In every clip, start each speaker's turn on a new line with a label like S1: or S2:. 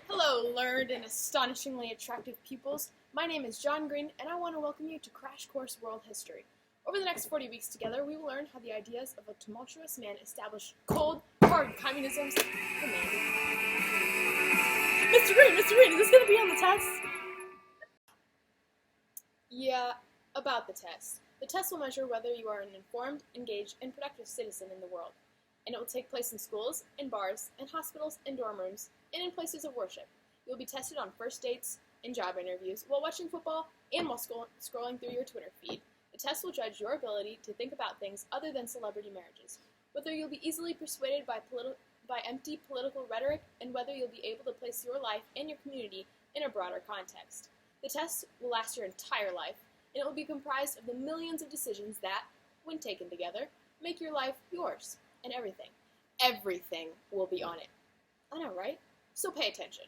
S1: Hello, learned and astonishingly attractive pupils. My name is John Green, and I want to welcome you to Crash Course World History. Over the next 40 weeks together, we will learn how the ideas of a tumultuous man established cold, hard communism's commanding. Mr. Green, is this going to be on the test? Yeah, about the test. The test will measure whether you are an informed, engaged, and productive citizen in the world. And it will take place in schools, in bars, in hospitals, in dorm rooms, and in places of worship. You will be tested on first dates, in job interviews, while watching football, and while scrolling through your Twitter feed. The test will judge your ability to think about things other than celebrity marriages, whether you'll be easily persuaded by empty political rhetoric, and whether you'll be able to place your life and your community in a broader context. The test will last your entire life, and it will be comprised of the millions of decisions that, when taken together, make your life yours. And everything will be on it. I know, right? So pay attention.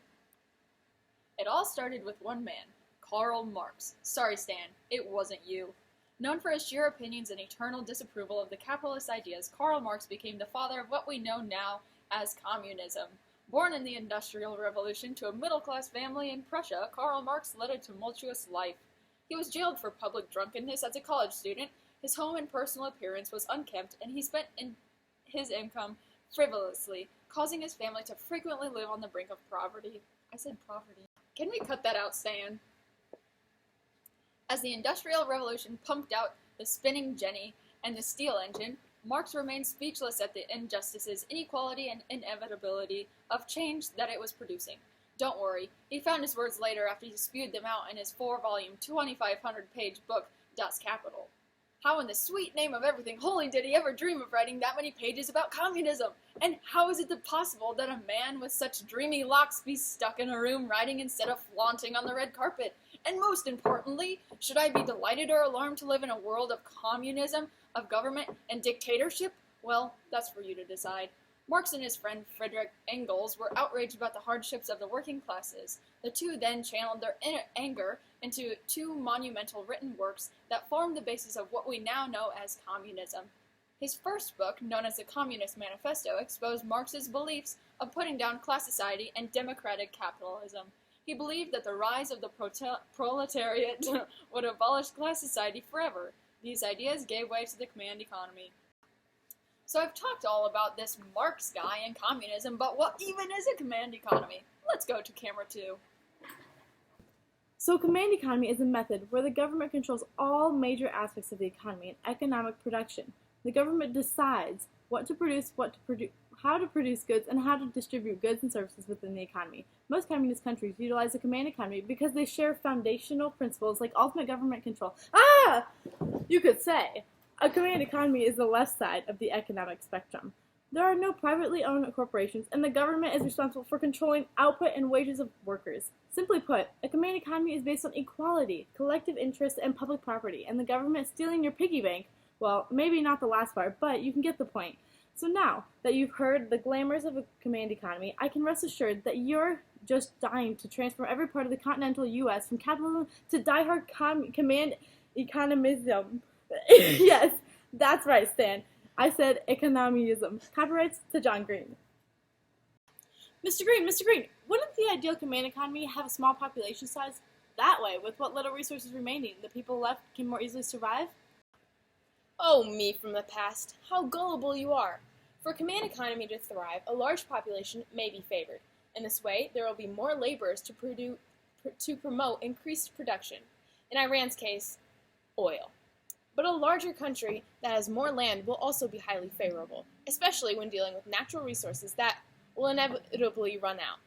S2: It all started with one man, Karl Marx. Sorry, Stan, it wasn't you. Known for his sheer opinions and eternal disapproval of the capitalist ideas, Karl Marx became the father of what we know now as communism. Born in the Industrial Revolution to a middle-class family in Prussia, Karl Marx led a tumultuous life. He was jailed for public drunkenness as a college student. His home and personal appearance was unkempt, and he spent his income frivolously, causing his family to frequently live on the brink of poverty. I said poverty. Can we cut that out, Stan? As the Industrial Revolution pumped out the spinning jenny and the steel engine, Marx remained speechless at the injustices, inequality, and inevitability of change that it was producing. Don't worry, he found his words later after he spewed them out in his 4-volume, 2,500-page book, Das Kapital. How in the sweet name of everything holy did he ever dream of writing that many pages about communism? And how is it possible that a man with such dreamy locks be stuck in a room writing instead of flaunting on the red carpet? And most importantly, should I be delighted or alarmed to live in a world of communism, of government, and dictatorship? Well, that's for you to decide. Marx and his friend Friedrich Engels were outraged about the hardships of the working classes. The two then channeled their anger into two monumental written works that formed the basis of what we now know as communism. His first book, known as the Communist Manifesto, exposed Marx's beliefs of putting down class society and democratic capitalism. He believed that the rise of the proletariat would abolish class society forever. These ideas gave way to the command economy. So I've talked all about this Marx guy and communism, but what even is a command economy? Let's go to camera 2.
S3: So a command economy is a method where the government controls all major aspects of the economy and economic production. The government decides what to produce, how to produce goods, and how to distribute goods and services within the economy. Most communist countries utilize the command economy because they share foundational principles like ultimate government control. You could say. A command economy is the left side of the economic spectrum. There are no privately owned corporations, and the government is responsible for controlling output and wages of workers. Simply put, a command economy is based on equality, collective interest, and public property, and the government stealing your piggy bank. Well, maybe not the last part, but you can get the point. So now that you've heard the glamours of a command economy, I can rest assured that you're just dying to transform every part of the continental U.S. from capitalism to diehard command economism. Yes, that's right, Stan. I said economism. Copyrights to John Green. Mr. Green, wouldn't the ideal command economy have a small population size? That way, with what little resources remaining, the people left can more easily survive?
S1: Oh, me from the past, how gullible you are. For a command economy to thrive, a large population may be favored. In this way, there will be more laborers to promote increased production. In Iran's case, oil. But a larger country that has more land will also be highly favorable, especially when dealing with natural resources that will inevitably run out.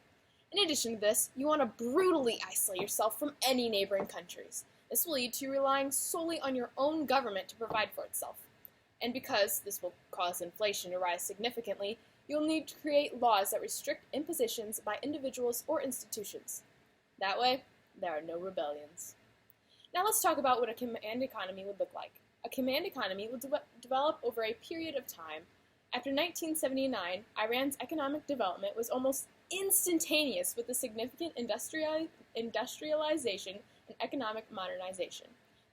S1: In addition to this, you want to brutally isolate yourself from any neighboring countries. This will lead to you relying solely on your own government to provide for itself. And because this will cause inflation to rise significantly, you'll need to create laws that restrict impositions by individuals or institutions. That way, there are no rebellions. Now let's talk about what a command economy would look like. A command economy will develop over a period of time. After 1979, Iran's economic development was almost instantaneous with the significant industrialization and economic modernization.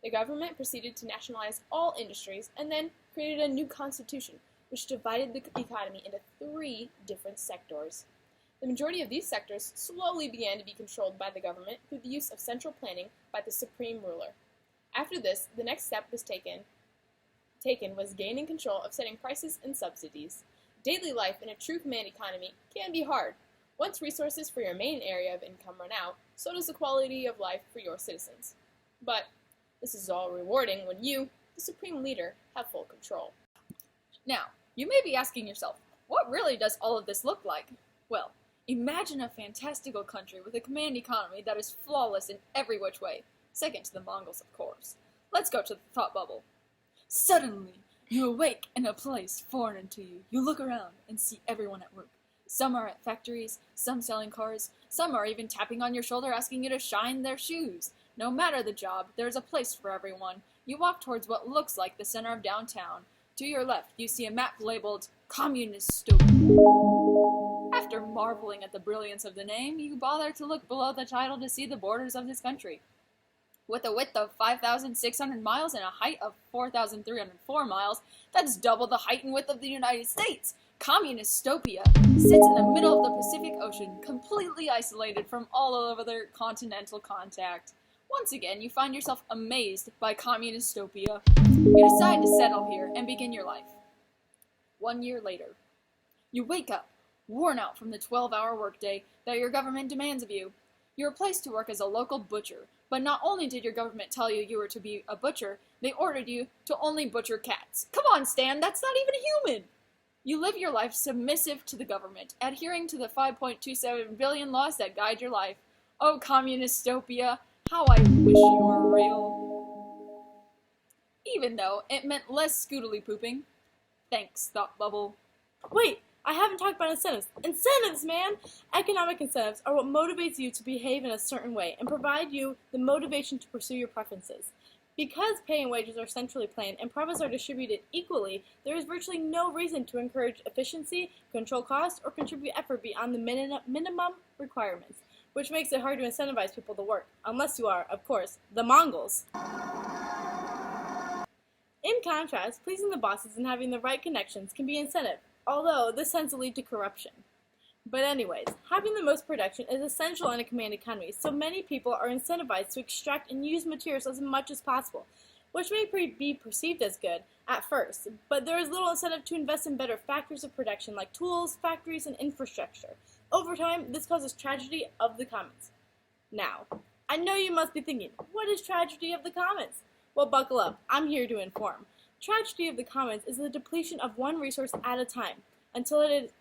S1: The government proceeded to nationalize all industries and then created a new constitution, which divided the economy into 3 different sectors. The The majority of these sectors slowly began to be controlled by the government through the use of central planning by the supreme ruler. After this, the next step was taken was gaining control of setting prices and subsidies. Daily life in a true command economy can be hard. Once resources for your main area of income run out, so does the quality of life for your citizens. But this is all rewarding when you, the supreme leader, have full control.
S2: Now, you may be asking yourself, what really does all of this look like? Well, imagine a fantastical country with a command economy that is flawless in every which way. Second to the Mongols, of course. Let's go to the thought bubble. Suddenly, you awake in a place foreign to you. You look around and see everyone at work. Some are at factories, some selling cars, some are even tapping on your shoulder asking you to shine their shoes. No matter the job, there's a place for everyone. You walk towards what looks like the center of downtown. To your left, you see a map labeled Communist Stupid. After marveling at the brilliance of the name, you bother to look below the title to see the borders of this country. With a width of 5,600 miles and a height of 4,304 miles, that's double the height and width of the United States. Communistopia sits in the middle of the Pacific Ocean, completely isolated from all other continental contact. Once again, you find yourself amazed by Communistopia. You decide to settle here and begin your life. 1 year later, you wake up, worn out from the 12-hour workday that your government demands of you. You are placed to work as a local butcher, but not only did your government tell you you were to be a butcher, they ordered you to only butcher cats. Come on, Stan, that's not even human! You live your life submissive to the government, adhering to the 5.27 billion laws that guide your life. Oh, Communistopia, how I wish you were real. Even though it meant less scootily pooping. Thanks, Thought Bubble.
S3: Wait, I haven't talked about incentives. Incentives, man! Economic incentives are what motivates you to behave in a certain way and provide you the motivation to pursue your preferences. Because pay and wages are centrally planned and profits are distributed equally, there is virtually no reason to encourage efficiency, control costs, or contribute effort beyond the minimum requirements, which makes it hard to incentivize people to work, unless you are, of course, the Mongols. In contrast, pleasing the bosses and having the right connections can be incentive, although this tends to lead to corruption. But anyways, having the most production is essential in a command economy, so many people are incentivized to extract and use materials as much as possible, which may be perceived as good at first, but there is little incentive to invest in better factors of production like tools, factories, and infrastructure. Over time, this causes tragedy of the commons. Now, I know you must be thinking, what is tragedy of the commons? Well, buckle up, I'm here to inform. Tragedy of the commons is the depletion of one resource at a time, until it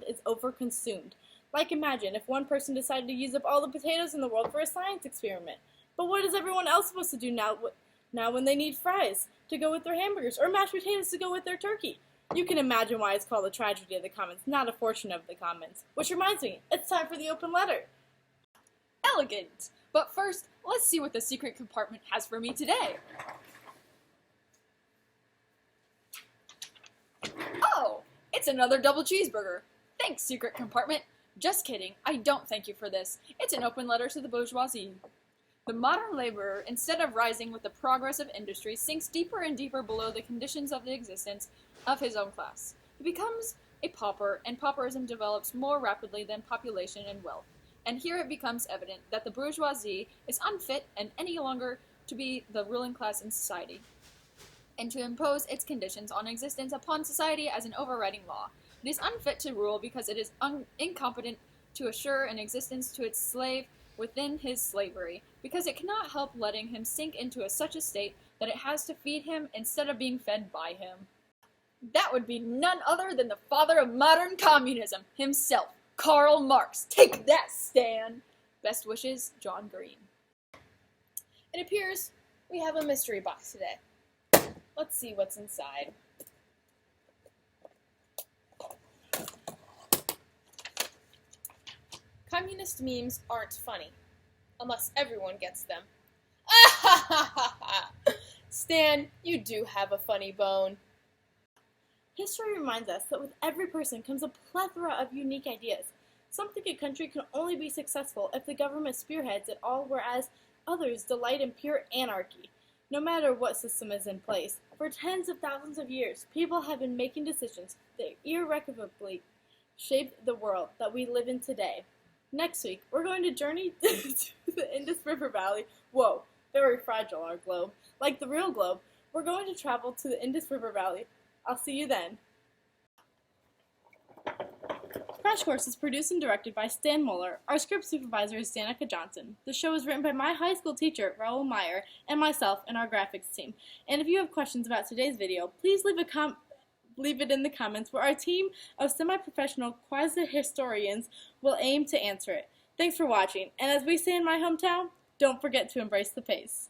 S3: is overconsumed. Like imagine if one person decided to use up all the potatoes in the world for a science experiment. But what is everyone else supposed to do now when they need fries to go with their hamburgers or mashed potatoes to go with their turkey? You can imagine why it's called a tragedy of the commons, not a fortune of the commons. Which reminds me, it's time for the open letter.
S2: Elegant! But first, let's see what the secret compartment has for me today. Oh! It's another double cheeseburger. Thanks, secret compartment. Just kidding, I don't thank you for this. It's an open letter to the bourgeoisie. The modern laborer, instead of rising with the progress of industry, sinks deeper and deeper below the conditions of the existence of his own class. He becomes a pauper, and pauperism develops more rapidly than population and wealth. And here it becomes evident that the bourgeoisie is unfit and any longer to be the ruling class in society, and to impose its conditions on existence upon society as an overriding law. It is unfit to rule because it is incompetent to assure an existence to its slave within his slavery, because it cannot help letting him sink into such a state that it has to feed him instead of being fed by him. That would be none other than the father of modern communism himself, Karl Marx. Take that, Stan! Best wishes, John Green.
S1: It appears we have a mystery box today. Let's see what's inside. Communist memes aren't funny, unless everyone gets them. Stan, you do have a funny bone.
S3: History reminds us that with every person comes a plethora of unique ideas. Some think a country can only be successful if the government spearheads it all, whereas others delight in pure anarchy. No matter what system is in place, for tens of thousands of years, people have been making decisions that irrevocably shaped the world that we live in today. Next week, we're going to journey to the Indus River Valley. Whoa, very fragile, our globe. Like the real globe, we're going to travel to the Indus River Valley. I'll see you then. Crash Course is produced and directed by Stan Muller. Our script supervisor is Danica Johnson. The show is written by my high school teacher, Raul Meyer, and myself and our graphics team. And if you have questions about today's video, please leave it in the comments where our team of semi-professional quasi-historians will aim to answer it. Thanks for watching, and as we say in my hometown, don't forget to embrace the pace.